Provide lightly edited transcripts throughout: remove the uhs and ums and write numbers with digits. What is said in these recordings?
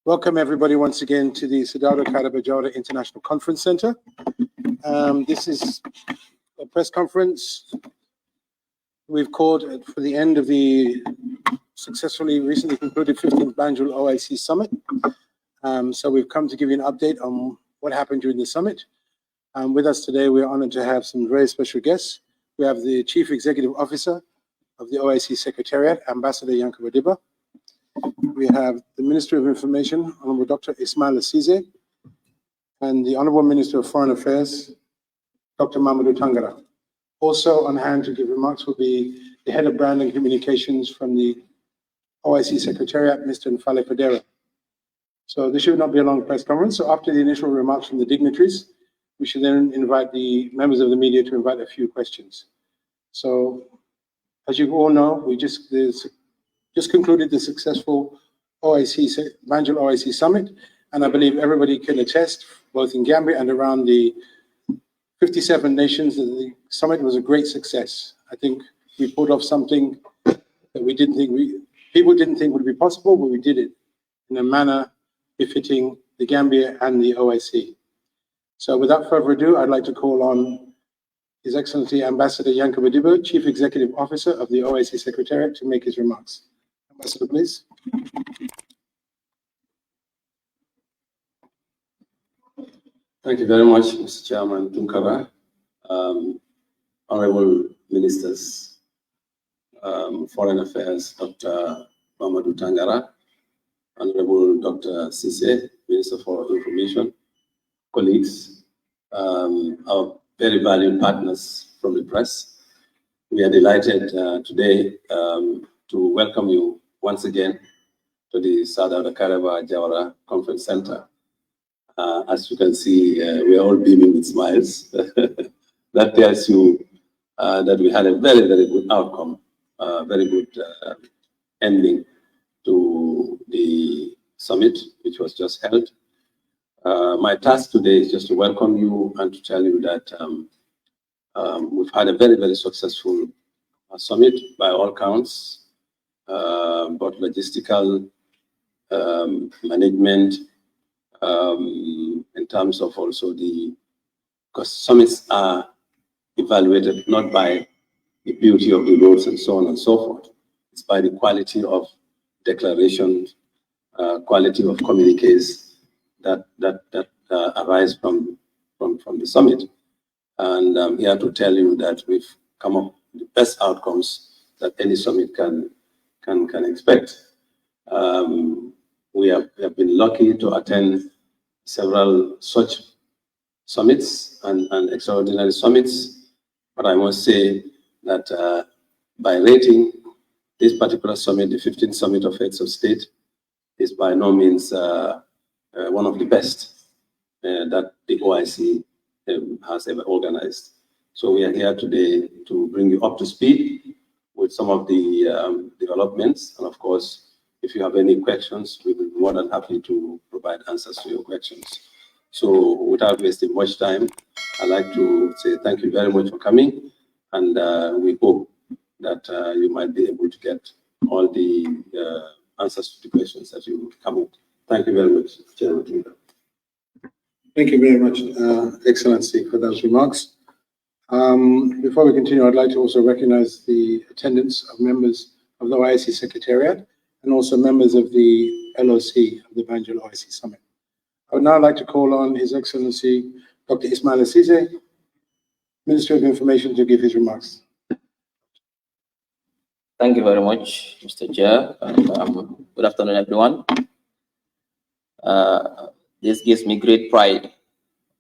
Welcome everybody once again to the Sadauda Karaba Jawara International Conference Center. This is a press conference we've called for the end of the successfully recently concluded 15th Banjul OIC Summit. So we've come to give you an update on what happened during the summit. With us today, we're honored to have some very special guests. We have the Chief Executive Officer of the OIC Secretariat, Ambassador Yankuba Diba. We have the Minister of Information, Honorable Dr. Ismail Asize, and the Honorable Minister of Foreign Affairs, Dr. Mamadou Tangara. Also on hand to give remarks will be the Head of Brand and Communications from the OIC Secretariat, Mr. Nfale Fadera. So this should not be a long press conference. So after the initial remarks from the dignitaries, we should then invite the members of the media to invite a few questions. So as you all know, we just concluded the successful Banjul OIC Summit, and I believe everybody can attest, both in Gambia and around the 57 nations, that the summit was a great success. I think we pulled off something that people didn't think would be possible, but we did it in a manner befitting the Gambia and the OIC. So without further ado, I'd like to call on His Excellency Ambassador Yankuba Diba, Chief Executive Officer of the OIC Secretariat, to make his remarks. Ambassador, please. Thank you very much, Mr. Chairman Tunkara, Honorable Ministers, Foreign Affairs, Dr. Mamadou Tangara, Honorable Dr. Sise, Minister for Information, colleagues, our very valued partners from the press. We are delighted today to welcome you once again to the Sadauda Karaba Jawara Conference Center. As you can see, we are all beaming with smiles. That tells you that we had a very, very good outcome, very good ending to the summit, which was just held. My task today is just to welcome you and to tell you that we've had a very, very successful summit by all counts, both logistical, management, in terms of also because summits are evaluated not by the beauty of the roads and so on and so forth. It's by the quality of declarations, quality of communiques that arise from the summit. And I'm here to tell you that we've come up with the best outcomes that any summit can expect. We have been lucky to attend several such summits and extraordinary summits, but I must say that by rating, this particular summit, the 15th Summit of Heads of State, is by no means one of the best that the OIC has ever organized. So we are here today to bring you up to speed with some of the developments, and of course, if you have any questions, we will be more than happy to provide answers to your questions. So without wasting much time, I'd like to say thank you very much for coming, and we hope that you might be able to get all the answers to the questions that you come with. Thank you very much, Chairman. Thank you very much, Excellency, for those remarks. Before we continue, I'd like to also recognize the attendance of members of the OIC Secretariat and also members of the LOC of the Banjul OIC Summit. I would now like to call on His Excellency Dr. Ismail Asize, Minister of Information, to give his remarks. Thank you very much, Mr. Chair, and good afternoon, everyone. This gives me great pride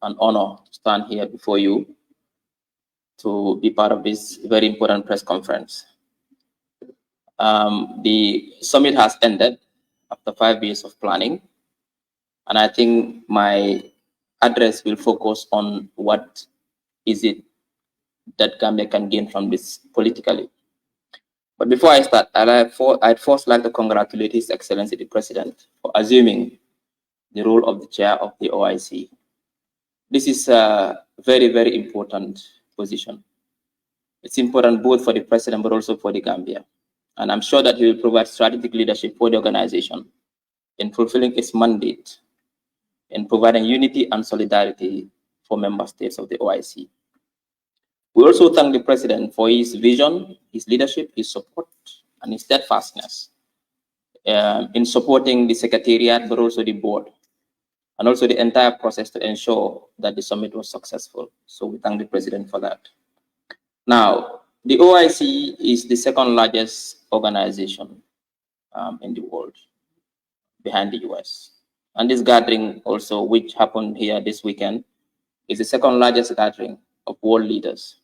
and honor to stand here before you to be part of this very important press conference. The summit has ended after 5 years of planning, and I think my address will focus on what is it that Gambia can gain from this politically. But before I start, I'd first like to congratulate His Excellency the President for assuming the role of the chair of the OIC. This is a very, very important position. It's important both for the President but also for the Gambia. And I'm sure that he will provide strategic leadership for the organization in fulfilling its mandate in providing unity and solidarity for member states of the OIC. We also thank the President for his vision, his leadership, his support, and his steadfastness in supporting the Secretariat, but also the board, and also the entire process to ensure that the summit was successful. So we thank the President for that. Now, the OIC is the second largest organization in the world, behind the US. And this gathering also, which happened here this weekend, is the second largest gathering of world leaders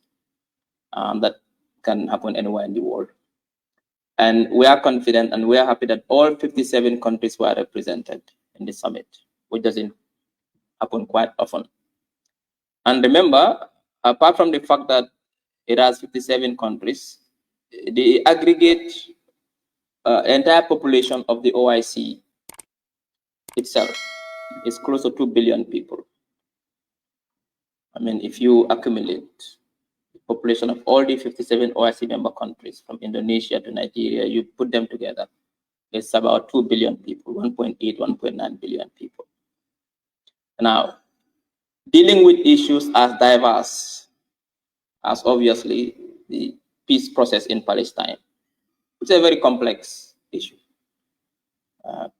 that can happen anywhere in the world. And we are confident and we are happy that all 57 countries were represented in the summit, which doesn't happen quite often. And remember, apart from the fact that it has 57 countries, the aggregate entire population of the OIC itself is close to 2 billion people. I mean, if you accumulate the population of all the 57 OIC member countries, from Indonesia to Nigeria, you put them together, it's about 2 billion people, 1.8, 1.9 billion people. Now, dealing with issues as diverse as obviously the peace process in Palestine, it's a very complex issue.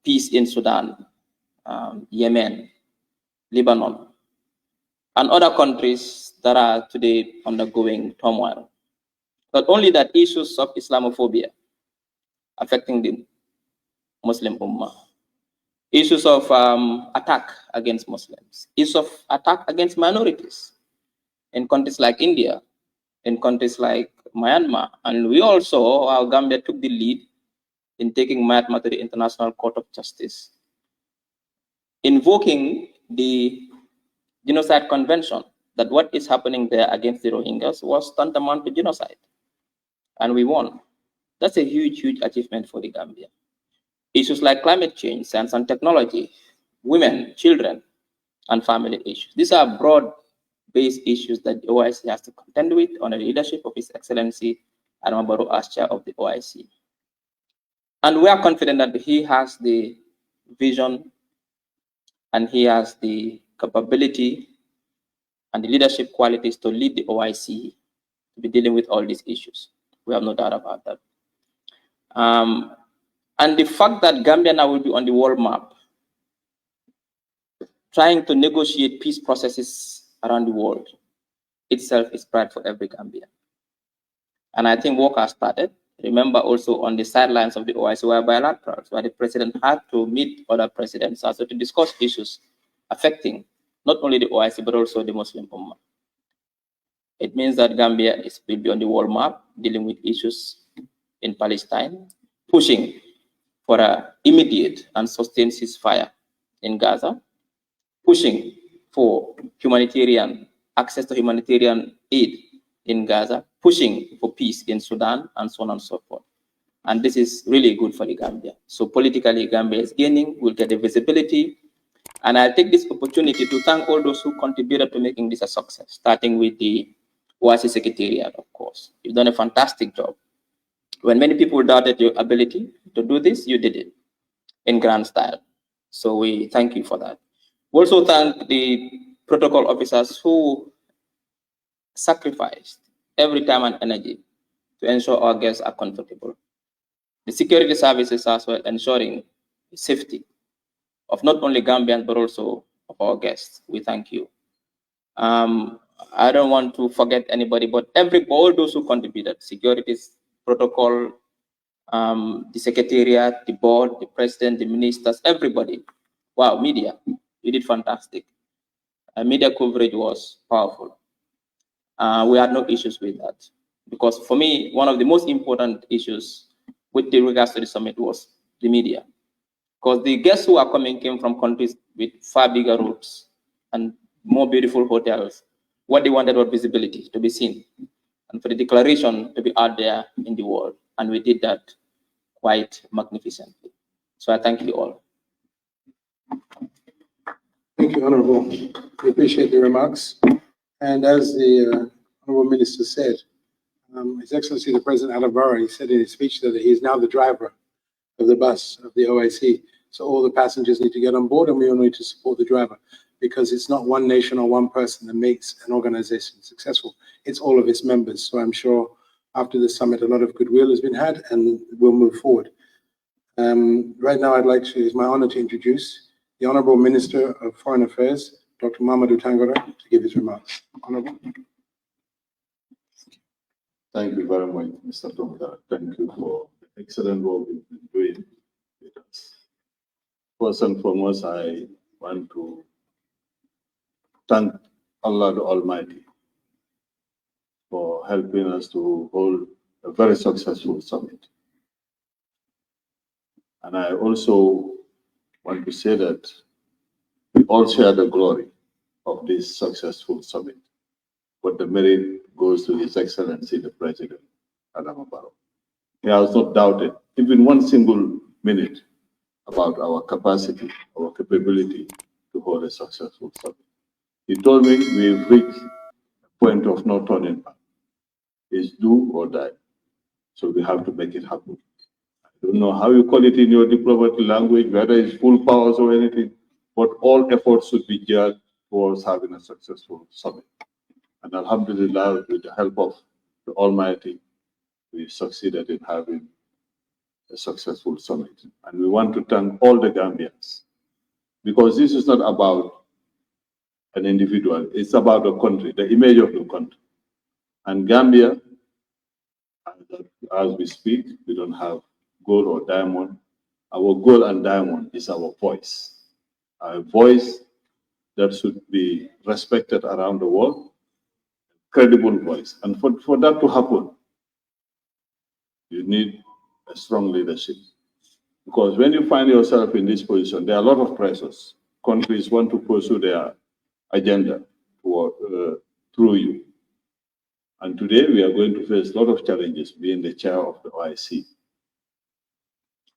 Peace in Sudan, Yemen, Lebanon, and other countries that are today undergoing turmoil. Not only that, issues of Islamophobia affecting the Muslim Ummah, issues of attack against Muslims, issues of attack against minorities in countries like India, in countries like Myanmar. And we also, our Gambia took the lead in taking Myanmar to the International Court of Justice, invoking the Genocide Convention, that what is happening there against the Rohingyas was tantamount to genocide. And we won. That's a huge, huge achievement for the Gambia. Issues like climate change, science and technology, women, children, and family issues. These are broad-based issues that the OIC has to contend with under the leadership of His Excellency Adama Barrow as chair of the OIC. And we are confident that he has the vision and he has the capability and the leadership qualities to lead the OIC to be dealing with all these issues. We have no doubt about that. And the fact that Gambia now will be on the world map, trying to negotiate peace processes around the world, itself is pride for every Gambian. And I think work has started. Remember also on the sidelines of the OIC were bilaterals, where the president had to meet other presidents also to discuss issues affecting not only the OIC, but also the Muslim Ummah. It means that Gambia will be on the world map, dealing with issues in Palestine, pushing for an immediate and sustained ceasefire in Gaza, pushing for humanitarian access to humanitarian aid in Gaza, pushing for peace in Sudan, and so on and so forth. And this is really good for the Gambia. So politically, Gambia is gaining, will get the visibility. And I'll take this opportunity to thank all those who contributed to making this a success, starting with the OIC Secretariat, of course. You've done a fantastic job. When many people doubted your ability to do this, you did it in grand style. So we thank you for that. We also thank the protocol officers who sacrificed every time and energy to ensure our guests are comfortable. The security services as well, ensuring the safety of not only Gambians, but also of our guests. We thank you. I don't want to forget anybody, but all those who contributed, securities, protocol, the secretariat, the board, the president, the ministers, everybody. Wow, media, you did fantastic. Media coverage was powerful. We had no issues with that. Because for me, one of the most important issues with regards to the summit was the media. Because the guests who are coming came from countries with far bigger routes and more beautiful hotels. What they wanted was visibility, to be seen, and for the declaration to be out there in the world. And we did that quite magnificently. So I thank you all. Thank you, Honorable. We appreciate the remarks. And as the Honorable Minister said, His Excellency the President Adama Barrow, he said in his speech that he is now the driver of the bus of the OIC. So all the passengers need to get on board, and we all need to support the driver, because it's not one nation or one person that makes an organization successful. It's all of its members. So I'm sure after the summit, a lot of goodwill has been had, and we'll move forward. Right now, it's my honor to introduce the Honorable Minister of Foreign Affairs, Dr. Mamadou Tangara, to give his remarks. Honorable. Thank you very much, Mr. Tonga. Thank you for the excellent work you've been doing with us. First and foremost, I want to thank Allah the Almighty for helping us to hold a very successful summit. And I also want to say that we all share the glory of this successful summit, but the merit goes to His Excellency, the President, Adama Barrow. He has not doubted even one single minute about our capacity, our capability to hold a successful summit. He told me we've reached a point of no turning back. It's do or die. So we have to make it happen. I don't know how you call it in your diplomatic language, whether it's full powers or anything, but all efforts should be geared towards having a successful summit. And Alhamdulillah, with the help of the Almighty, we succeeded in having a successful summit. And we want to thank all the Gambians, because this is not about an individual, it's about the country, the image of the country. And Gambia, as we speak, we don't have gold or diamond. Our gold and diamond is our voice. Our voice that should be respected around the world, credible voice. And for that to happen, you need a strong leadership. Because when you find yourself in this position, there are a lot of pressures. Countries want to pursue their agenda through you. And today we are going to face a lot of challenges being the chair of the OIC.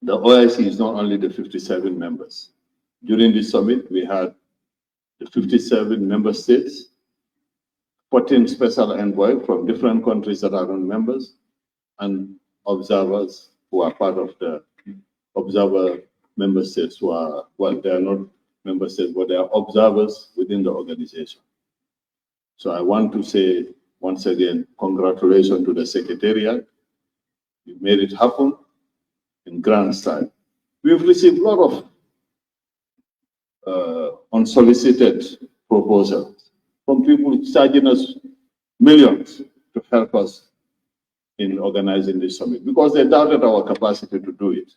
The OIC is not only the 57 members. During this summit, we had the 57 member states, 14 special envoys from different countries that are not members, and observers who are part of the observer member states who are, well, they are not member states, but they are observers within the organization. So I want to say, once again, congratulations to the Secretariat. You made it happen in grand style. We've received a lot of unsolicited proposals from people charging us millions to help us in organizing this summit, because they doubted our capacity to do it.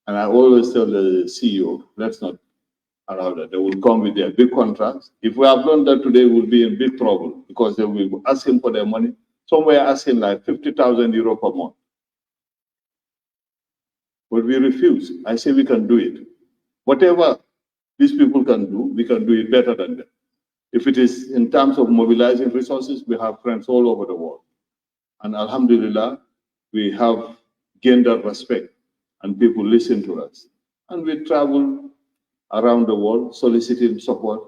And I always tell the CEO, let's not allow that. They will come with their big contracts. If we have done that today, we'll be in big trouble, because they will be asking for their money. Some were asking like 50,000 euro per month. But we refuse. I say we can do it. Whatever these people can do, we can do it better than them. If it is in terms of mobilizing resources, we have friends all over the world. And Alhamdulillah, we have gained that respect, and people listen to us. And we travel around the world soliciting support,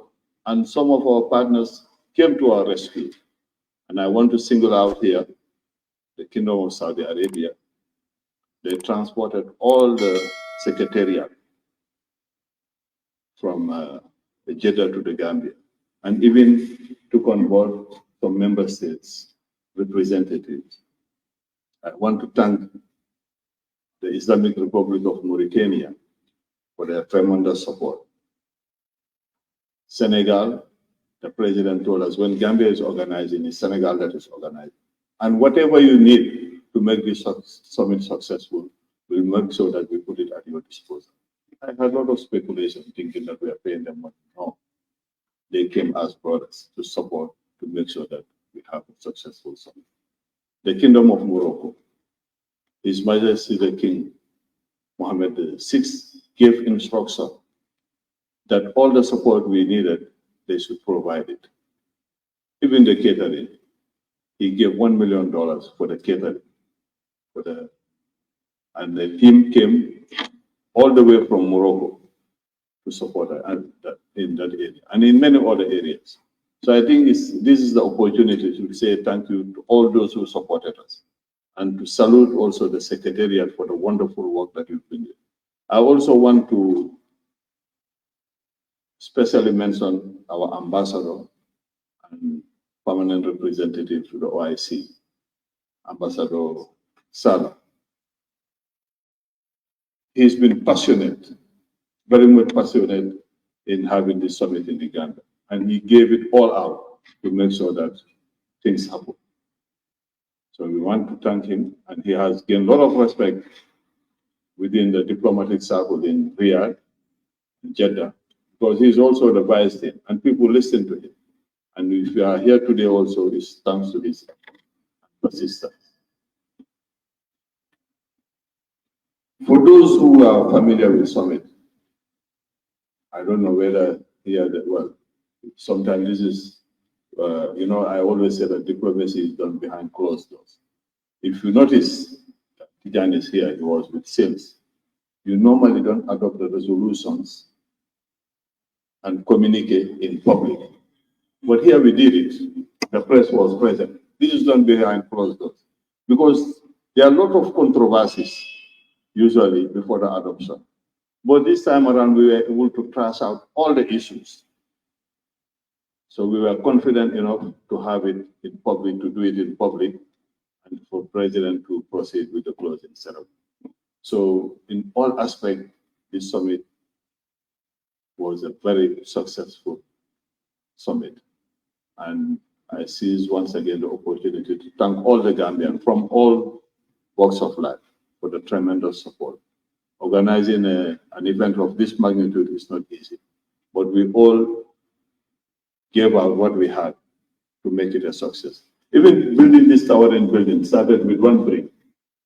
and some of our partners came to our rescue. And I want to single out here the Kingdom of Saudi Arabia. They transported all the Secretariat from Jeddah to the Gambia, and even took on board some member states representatives. I want to thank the Islamic Republic of Mauritania for their tremendous support. Senegal, the president told us when Gambia is organizing, it's Senegal that is organizing. And whatever you need to make this summit successful, we'll make sure that we put it at your disposal. I had a lot of speculation thinking that we are paying them money. No, they came as brothers to support, to make sure that we have a successful summit. The Kingdom of Morocco, His Majesty the King Mohammed VI gave instruction that all the support we needed, they should provide it. Even the catering, he gave $1 million for the catering. And the team came all the way from Morocco to support in that area and in many other areas. So I think this is the opportunity to say thank you to all those who supported us, and to salute also the Secretariat for the wonderful work that you've been doing. I also want to especially mention our ambassador and permanent representative to the OIC, Ambassador Salah. He's been passionate, very much passionate in having this summit in Uganda. And he gave it all out to make sure that things happen. So we want to thank him, and he has gained a lot of respect within the diplomatic circle in Riyadh, in Jeddah, because he's also the vice team, and people listen to him. And if we are here today also, it's thanks to his persistence. For those who are familiar with Summit, I don't know whether here, well, sometimes this is, I always say that diplomacy is done behind closed doors. If you notice, Tijan is here, he was with sales. You normally don't adopt the resolutions and communicate in public. But here we did it. The press was present. This is done behind closed doors. Because there are a lot of controversies, usually, before the adoption. But this time around, we were able to trash out all the issues. So we were confident enough to have it in public, to do it in public, and for the President to proceed with the closing ceremony. So in all aspects, this summit was a very successful summit. And I seize once again the opportunity to thank all the Gambians from all walks of life for the tremendous support. Organizing an event of this magnitude is not easy, but we all gave out what we had to make it a success. Even building this towering building started with one brick.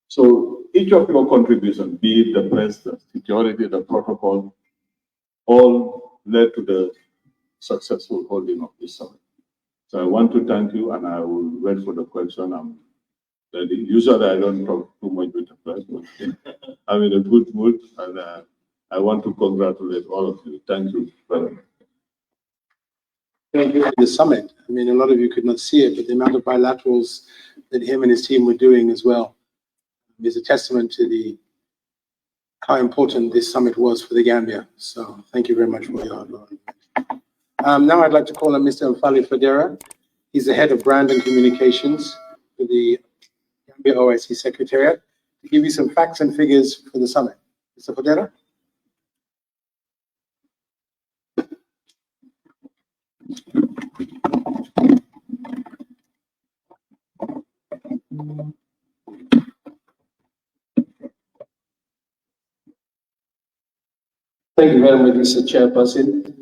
So each of your contributions, be it the press, the security, the protocol, all led to the successful holding of this summit. So I want to thank you, and I will wait for the question. I'm ready. Usually I don't talk too much with the press, but I'm in a good mood, and I want to congratulate all of you. Thank you very much. Thank you for the summit. I mean, a lot of you could not see it, but the amount of bilaterals that him and his team were doing as well is a testament to how important this summit was for the Gambia. So thank you very much for your hard work. Now I'd like to call on Mr. Mfali Fadera. He's the head of brand and communications for the Gambia OIC Secretariat, to give you some facts and figures for the summit. Mr. Fadera? Thank you very much, Mr. Chairperson.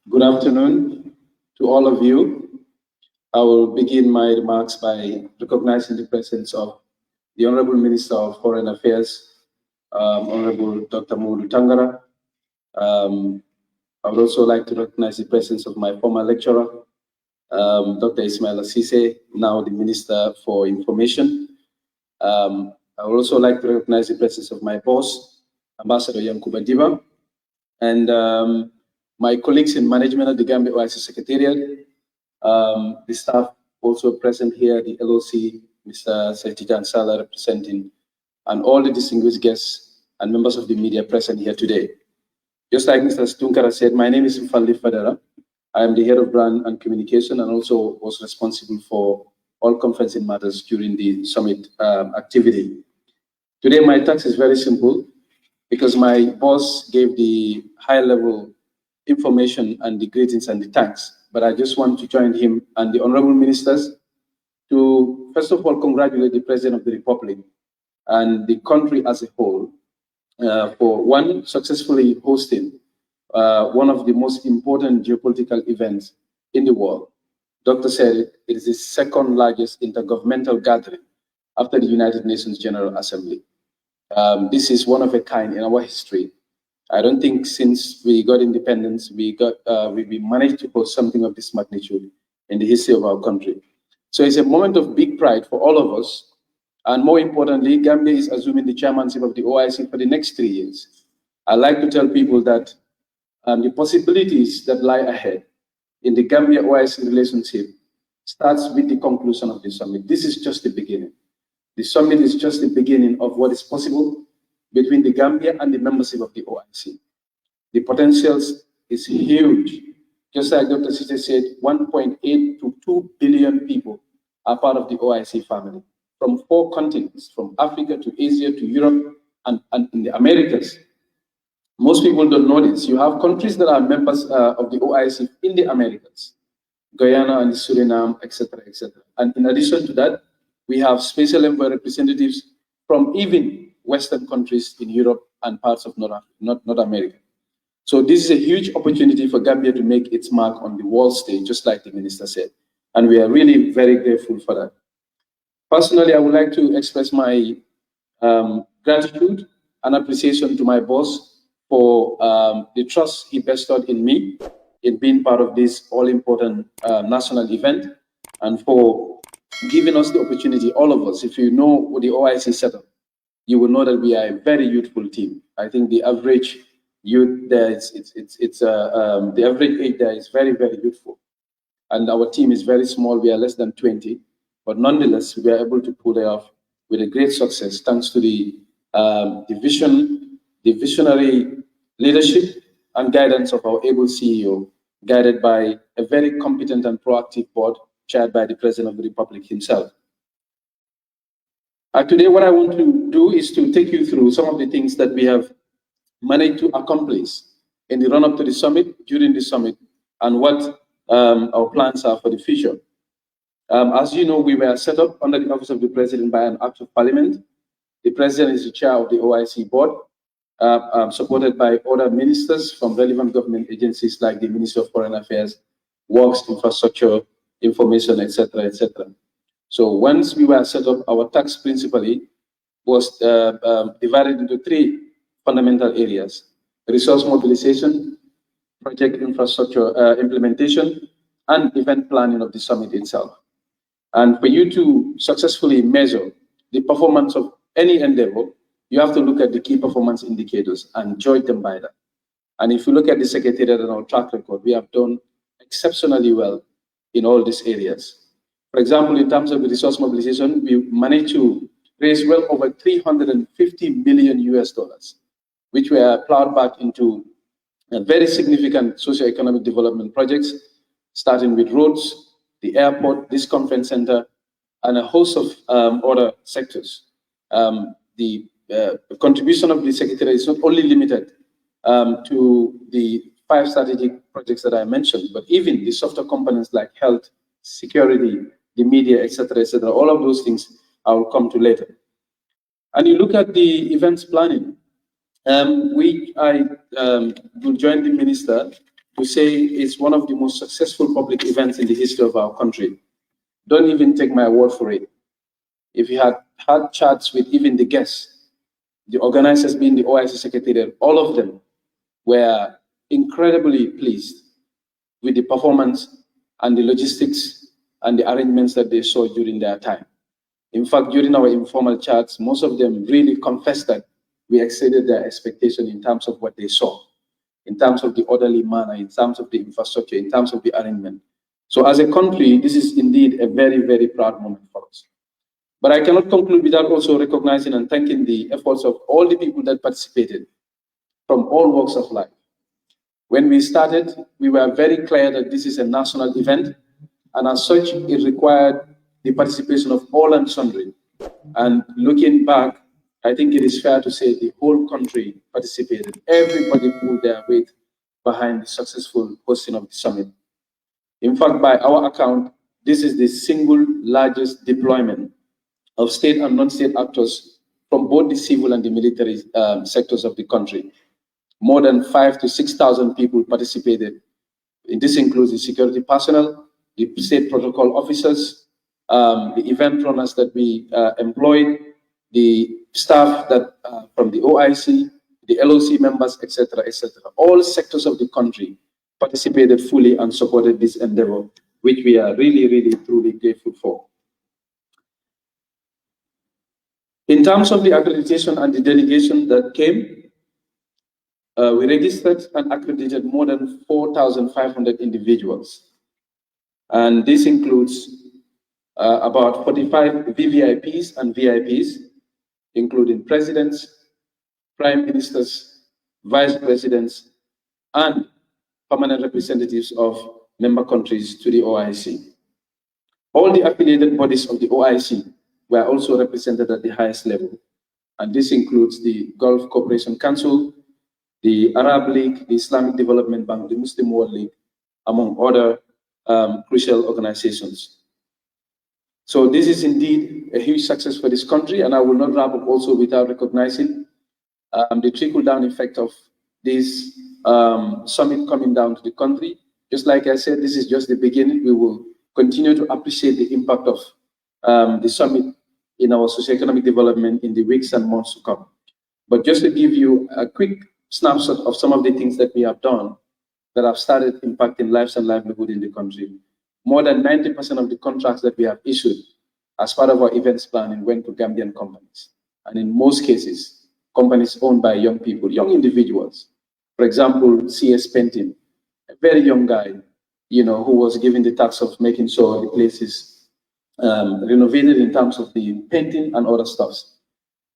Good afternoon to all of you. I will begin my remarks by recognizing the presence of the Honorable Minister of Foreign Affairs, Honorable Dr. Modu Tangara. I would also like to recognize the presence of my former lecturer, Dr. Ismail Assise, now the Minister for Information. I would also like to recognize the presence of my boss, Ambassador Yankuba Diba, and my colleagues in management of the Gambia OIC Secretariat, the staff also present here, the LOC, Mr. Tijan Salah representing, and all the distinguished guests and members of the media present here today. Just like Mr. Stunkara said, my name is Mfali Fadera. I am the head of brand and communication, and also was responsible for all conferencing matters during the summit activity. Today, my task is very simple, because my boss gave the high-level information and the greetings and the thanks. But I just want to join him and the honorable ministers to, first of all, congratulate the President of the Republic and the country as a whole for one, successfully hosting one of the most important geopolitical events in the world. Dr. said it is the second largest intergovernmental gathering after the United Nations General Assembly. This is one of a kind in our history. I don't think since we got independence, we managed to host something of this magnitude in the history of our country. So it's a moment of big pride for all of us. And more importantly, Gambia is assuming the chairmanship of the OIC for the next 3 years. I like to tell people that the possibilities that lie ahead in the Gambia OIC relationship starts with the conclusion of the summit. This is just the beginning. The summit is just the beginning of what is possible between the Gambia and the membership of the OIC. The potentials is huge. Just like Dr. Sise said, 1.8 to 2 billion people are part of the OIC family from 4 continents, from Africa to Asia to Europe and in the Americas. Most people don't know this. You have countries that are members of the OIC in the Americas, Guyana and Suriname, etc., etc. And in addition to that, we have special envoy representatives from even Western countries in Europe and parts of North America. So this is a huge opportunity for Gambia to make its mark on the world stage, just like the minister said. And we are really very grateful for that. Personally, I would like to express my gratitude and appreciation to my boss for the trust he bestowed in me in being part of this all-important national event, and for giving us the opportunity, all of us. If you know what the OIC setup, you will know that we are a very youthful team. I think the average youth there, the average age there is very, very youthful. And our team is very small. We are less than 20, but nonetheless, we are able to pull it off with a great success, thanks to the visionary leadership and guidance of our able CEO, guided by a very competent and proactive board chaired by the President of the Republic himself. Today, what I want to do is to take you through some of the things that we have managed to accomplish in the run-up to the summit, during the summit, and what our plans are for the future. As you know, we were set up under the Office of the President by an Act of Parliament. The President is the chair of the OIC board, supported by other ministers from relevant government agencies like the Ministry of Foreign Affairs, Works, Infrastructure, Information, etc., etc. So once we were set up, our task principally was divided into 3 fundamental areas: resource mobilization, project infrastructure implementation, and event planning of the summit itself. And for you to successfully measure the performance of any endeavor, you have to look at the key performance indicators and judge them by that. And if you look at the Secretariat and our track record, we have done exceptionally well in all these areas. For example, in terms of the resource mobilization, we managed to raise well over $350 million US, which were plowed back into very significant socio-economic development projects, starting with roads, the airport, this conference center, and a host of other sectors. The contribution of the Secretary is not only limited to the 5 strategic projects that I mentioned, but even the softer components like health, security, the media, etc., etc. All of those things I will come to later. And you look at the events planning. I will join the minister to say it's one of the most successful public events in the history of our country. Don't even take my word for it. If you had had chats with even the guests, the organizers being the OIC Secretariat, all of them were incredibly pleased with the performance and the logistics and the arrangements that they saw during their time. In fact, during our informal chats, most of them really confessed that we exceeded their expectation in terms of what they saw, in terms of the orderly manner, in terms of the infrastructure, in terms of the arrangement. So as a country, this is indeed a very, very proud moment for us. But I cannot conclude without also recognizing and thanking the efforts of all the people that participated from all walks of life. When we started, we were very clear that this is a national event, and as such, it required the participation of all and sundry. And looking back, I think it is fair to say the whole country participated. Everybody pulled their weight behind the successful hosting of the summit. In fact, by our account, this is the single largest deployment of state and non-state actors from both the civil and the military sectors of the country. More than 5,000 to 6,000 people participated. This includes the security personnel, the state protocol officers, the event runners that we employed, the staff that from the OIC, the LOC members, etc., etc. All sectors of the country participated fully and supported this endeavor, which we are really, really, truly grateful for. In terms of the accreditation and the delegation that came, we registered and accredited more than 4,500 individuals. And this includes about 45 VVIPs and VIPs, including presidents, prime ministers, vice presidents, and permanent representatives of member countries to the OIC. All the affiliated bodies of the OIC were also represented at the highest level, and this includes the Gulf Cooperation Council, the Arab League, the Islamic Development Bank, the Muslim World League, among other crucial organizations. So this is indeed a huge success for this country, and I will not wrap up also without recognizing the trickle-down effect of this summit coming down to the country. Just like I said, this is just the beginning. We will continue to appreciate the impact of the summit in our socioeconomic development in the weeks and months to come. But just to give you a quick snapshot of some of the things that we have done that have started impacting lives and livelihood in the country. More than 90% of the contracts that we have issued as part of our events planning went to Gambian companies. And in most cases, companies owned by young people, young individuals. For example, CS Painting, a very young guy, you know, who was given the task of making sure the place is renovated in terms of the painting and other stuffs.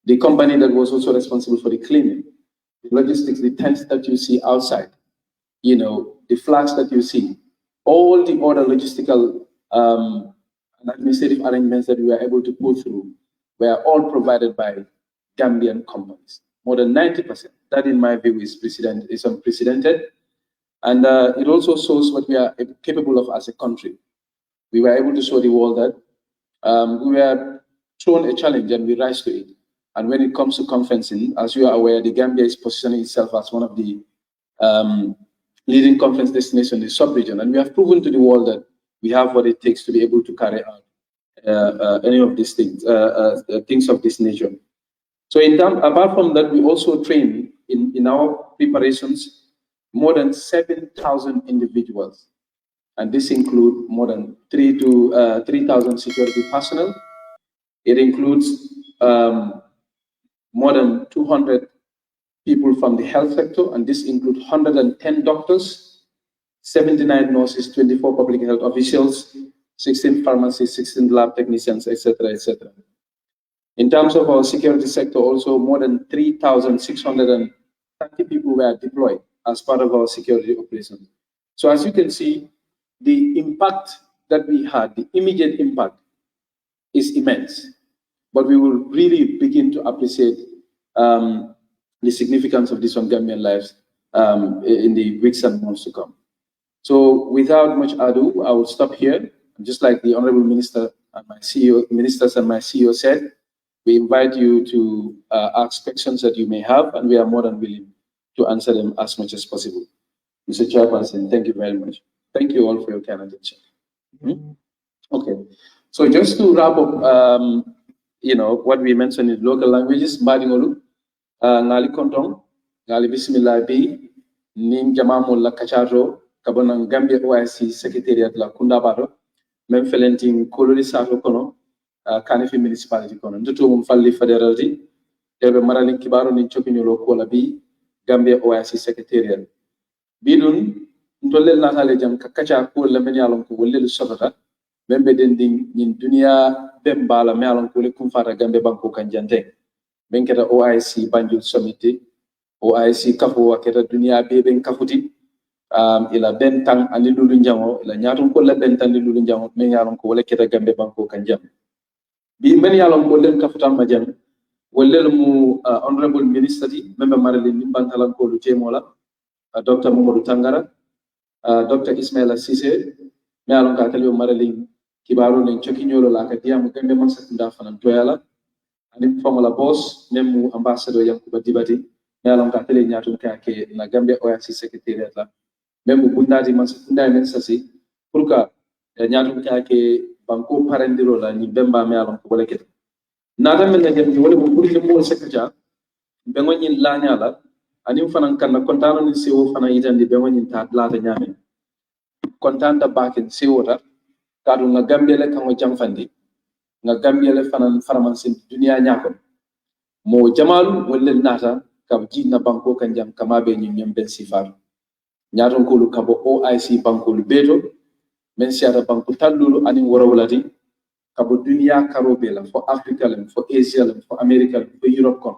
The company that was also responsible for the cleaning, the logistics, the tents that you see outside, you know, the flags that you see, all the other logistical and administrative arrangements that we were able to pull through were all provided by Gambian companies. More than 90%. That, in my view, is unprecedented. And it also shows what we are capable of as a country. We were able to show the world that we were thrown a challenge and we rise to it. And when it comes to conferencing, as you are aware, the Gambia is positioning itself as one of the leading conference destinations in the sub-region. And we have proven to the world that we have what it takes to be able to carry out any of these things, things of this nature. So apart from that, we also train in our preparations more than 7,000 individuals. And this includes more than 3,000 security personnel. It includes more than 200 people from the health sector, and this includes 110 doctors, 79 nurses, 24 public health officials, 16 pharmacists, 16 lab technicians, etc., etc. In terms of our security sector, also more than 3,630 people were deployed as part of our security operations. So as you can see, the impact that we had, the immediate impact, is immense. But we will really begin to appreciate the significance of this on Gambian lives in the weeks and months to come. So without much ado, I will stop here. Just like the Honorable Minister and my CEO, ministers and my CEO said, we invite you to ask questions that you may have, and we are more than willing to answer them as much as possible. Mr. Chairperson, thank you very much. Thank you all for your kind attention. Okay, so just to wrap up, you know, what we mentioned in local languages, Badingolu, Ngali Kontong, Ngali Bismillah B, Ning Jamamul La Kachajo, Kabonang Gambia OIC Secretariat La Kundabaro, Memfelenting Kolori Sato Kono, Kanifi Municipality Kono, Ntutum Fali Federality, Ebe Maralin Kibaro Nin Chokinulo Kola B, Gambia OIC Secretariat. Bidun, Ntolel Natale Jam Kakacha Kola Menyalon Kulil Sotata, Membe Dending in Dunia Bembala Mealon Kule Kumfara Gambia Banko Kanjante. Benketa OIC Banjul Summit, OIC Kafu Waketa Dunia Beben Kafuti, ila bentang ani lulu njango, ila nyatum ko la bentang ni lulu njango, men yalon ko wala keta Gambe Banko Kanjam. Bi men yalon ko len kafutam majam, wala mu Honorable Minister di, member Marilyn Nimbantalan ko lutemola, Dr. Mamadou Tangara, Dr. Ismaila Cissé, me yalon ka kalio Marilyn Kibaro len chokinyolo la ka diamu Gambe Mansakunda fanan toyala. Anim formula boss, même ambassadeur Yankuba Dibati, mais alon ka tele nyatum ka ke na Gambia OIC secretariat la. Même bundati man sekunda men sasi pour ka nyatum ka ke banko parendiro la ni bemba me alon ko wala ket. Nata men na jëm wala mo pour le mo secrétaire be ngoni la nyala anim fanan kan na kontano ni sewo fanan yitandi be ngoni ta lata nyame. Kontanta baken sewo ta kadu na Gambia le kan o jamfandi. Nga Gambia le fanan faramansin dunia nyako mo jamal wala nata kab na banko kanjam kama be nyum ben sifar nyaton ko lu kabo OIC banko lu beto men siata banko tallulu ani worawlati kabo dunia karobe la fo Africa la fo Asia la fo America la fo Europe kon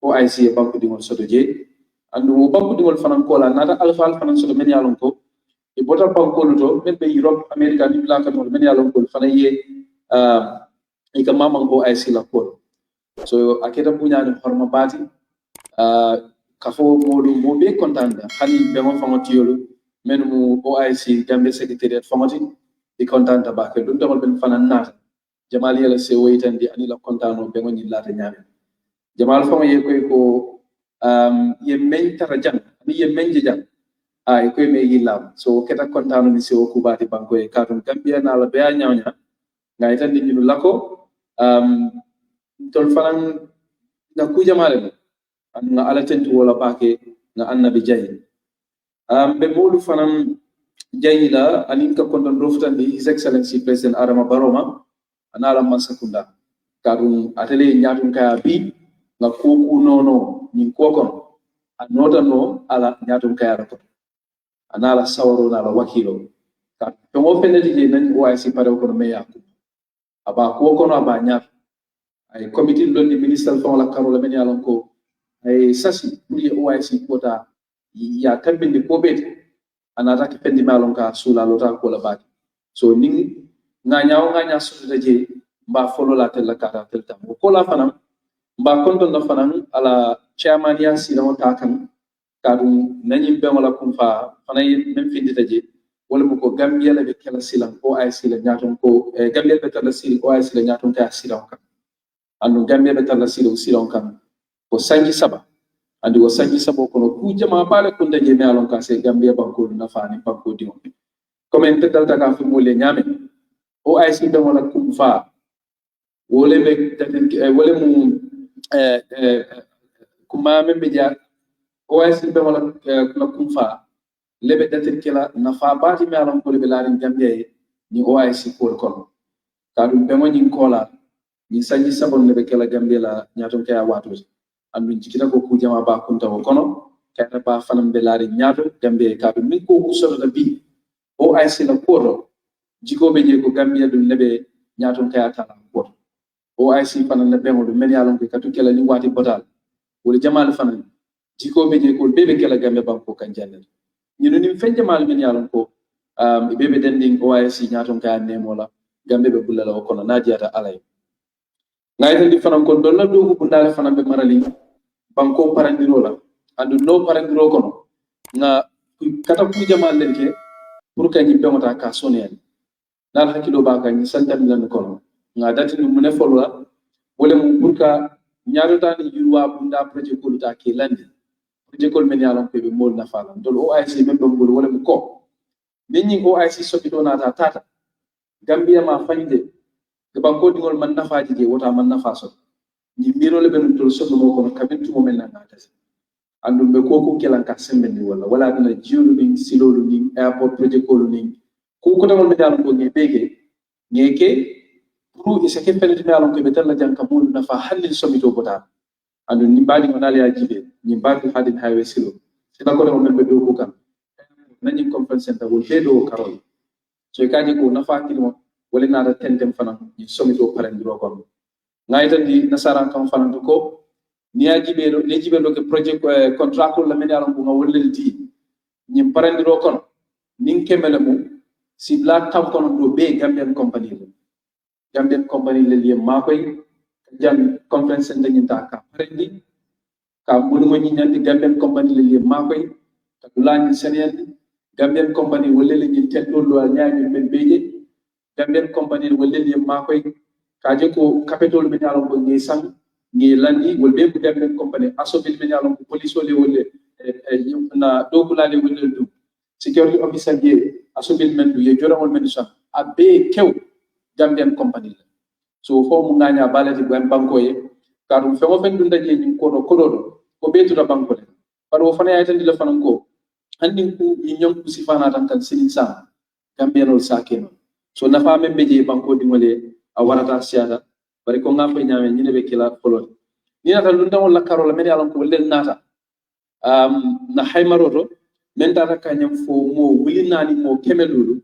OIC banko di ngol soto je andu wo banku dingol fanan ko la nata alfa fanan so men yalon ko e bota banko luto men be Europe America ni la kan men yalon ko fanan ye e ka mamam OIC la ko so aketa punya ni horma bati kafo modu mo be contanda hani be mo famati yolu men mu OIC Gambia secretariat famati di contanda ba ke dum dama ben fanan nata jamal yela se waytandi ani la contano be ngoni lata nyame jamal fama ye koy ko ye men tarajan ni ye men jang ay koy me yilam so keta contano ni se o kubati banko e katum Gambia na la be nyawnya ngay tan ni ñu lako tol fanan na ku jamale na ala tentu wala bake na annabi jayi be molu fanan jayila anin ka konton roftandi his excellency president Adama Baroma anala masakunda kadum atele nyatum kaya bi na koku nono nyin kokon anota no ala nyatum kaya rato anala sawaro na la wakilo ka to mo feneti je nan OIC pare ko me yakku aba kokono aba nyat ay committee londi minister fon la karola men yalon ko ay sasi pour ye OIC kota ya tambindi ko beti anata ke pendi malon ka sula lota ko la baki so ning nganya suta je mba folo la tel la kata tel tam ko la fanam mba konton na fanam ala chairman ya sila wata kan kadum nanyim be wala kum fa fanay même findita je wala ko Gambia la be kala silam OIC la nyaton ko Gambia be tala sil OIC la nyaton ka silam kan anu Gambia be tala silam kan ko sanji saba andi wo sanji saba kono ku jama bale ko ndaje me alon ka se Gambia banko na fani banko dimo comme en tetal taka fi mo le nyame OIC be wala kum fa wole be tatin wole mu kuma membe ja OIC be wala la kum fa lebe datin kila nafa bati me alon ko be larin Gambia ni OIC ko kono kadum be ngoni kola ni sanji sabon lebe kala Gambia la nyaton kaya watu andu jikita ko ku jama ba kunta ko kono kayta ba fanam be larin nyato Gambia kadum min ko usoro da bi OIC la ko jiko be je ko Gambia dum lebe nyaton kaya tala ko OIC fanan la be ngodo men yalon ko katu kala ni wati botal wala jamal fanan jiko be je ko bebe kala Gambia banko kan jannal ñinu nim fen jamal men yalon ko bebe dending OIC nyaton kaya nemola Gambia be bulala ko kono najiyata alay ngay tan di fanan ko don la dogu bundale fanan be marali banko parandiro la andu no parandiro kono nga kata ku jamal len ke pour ka ñi bemata ka sonel dal hakilo ba ka ñi santam lan kono nga dati mu ne folo la wala mu pour ka ñaaru tan yuwa bunda projet ko ta ke landi projet ko men yalon ko be mol na fala dol OIC men do mol wala mu ko nit ñi OIC sobi do na ta tata Gambia ma fande ke banko dingol man nafaji je wota man nafa so ni miro le ben tol so mo ko kabintu mo men na tasi andu be ko kelan ka sembendi wala dina jiulu ni silolu ni airport project ko ni ko tamol be dal ko ngi bege ngeke pour isa ke pelati me alon ko be tan la janka mo nafa halil somito bota andu ni badi ngonali ya jibe ni badi hadin highway silo sina ko men be do ko kan nani conference center wo be do karol so kaji ko nafa kilo wala na tentem fana ni somito parandiro ko ngayta di nasara kam fana ko ni jibe do ke project contract la men yaron ko ngawol di ni parandiro ko nin kemele mu si black tam kono do be Gambian company le liye makoy jan conference center ni ta ka parendi ka mulu mo ni nyandi Gambian company le liye makoy ta dulani senel Gambian company wala le ni teddo lo nyaami men beje Gambian company wala le makoy ka je ko capital men yaron ko ngi sang ngi landi wol be Gambian company asobil men yaron ko police wala na dokula le wala du security officer ye asobil men du ye jorawol men sa abe kew Gambian company so fo mu nganya balati bu banko ye karum fe mo fen dunda je ni ko ko be tu da banko le paro fana ya tan di la fanan ko andi ku ñom ku sifana tan kan sinin sa Gambian ol sakeno so nafa men beje banko di ngole a warata siata bari ko nga fay ñame ñi ne be kila kolon ni nata lu ndawol la karola men yalon ko len nata na haymaroto men tata kanyam fo mo wuli nani mo kemelulu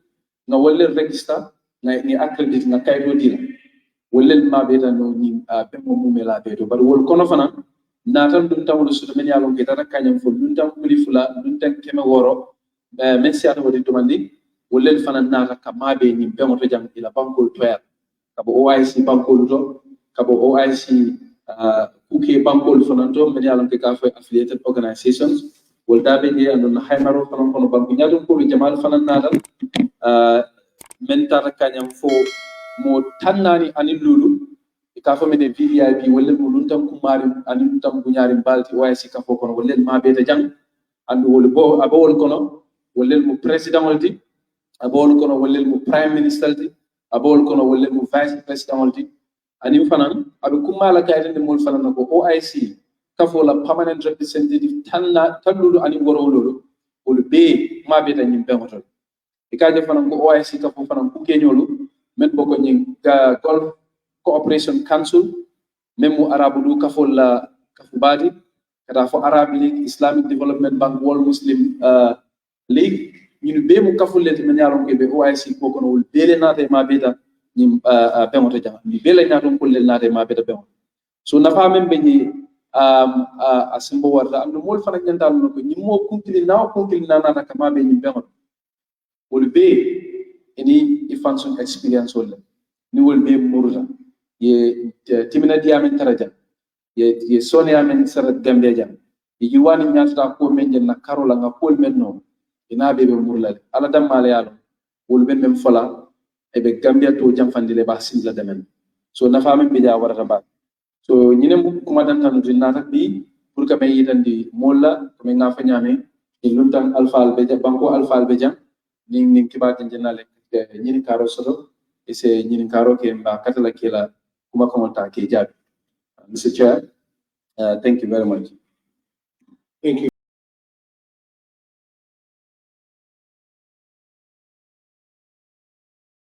nga wolle register ni accredit nga kaydo dina wolle ma beta no ni be mo mumela beto bari wol kono fana natal dum tawdo so men yalon ke dara kanyam fo dum tam kuli fula dum tan keme woro men siata wodi tumandi wollel fana nata kamabe ni bemoto jam ila bankol toyar kabo OIC bankol to kabo OIC kuke bankol fananto men yalon ke ka fo affiliated organizations wol dabe ni andon haymaro fanan kono banku nyadum ko jamal fanan natal men tata kanyam fo mo tannani ani lulu ka fo mede VIP wala mo luntam kumari ani luntam bunyari balti OIC ka fo kono wala ma beta jang andu wala bo abol kono wala mo president walti abol kono wala mo prime minister ti abol kono wala mo vice president walti ani fanan abe kumala kayde mo fanan ko OIC ka fo la permanent representative tanna talludu ani woro lolu wala be ma beta nyim be hoto e ka je fanan ko OIC ka fo fanan ku kenyolu men boko nying golf cooperation council même arabu du kafol la kafubadi kata fo arab league islamic development bank world muslim league ñu be mu kafol le men yalon ke be OIC ko kono wol bele nate ma beta ñim be moto jama ni bele nato ko le nate ma beta be so nafa men be ni asimbo warda am mol fana ñandal no ko ñim mo kuntili na nata kama be ñim be moto wol be any function experience wala ni wol be muruta ye timina diamen taraja ye sonia men sarat gambia jam ye yiwani nyata ko men na karola nga pol men no ina be murlale ala dam mala yalo wol ben mem fola e be gambia to jam fandile ba simla demen so nafa men be ja warata ba so ñine mu kuma dan tan dinata bi pour que may yitandi molla ko me nga fa ñame e luntan alfal be jam banko alfal be jam ning kiba jinale ñini karo soto e se ñini karo ke mba katala kila kuma komanta ke jabi. Mr. Chair, thank you very much. Thank you.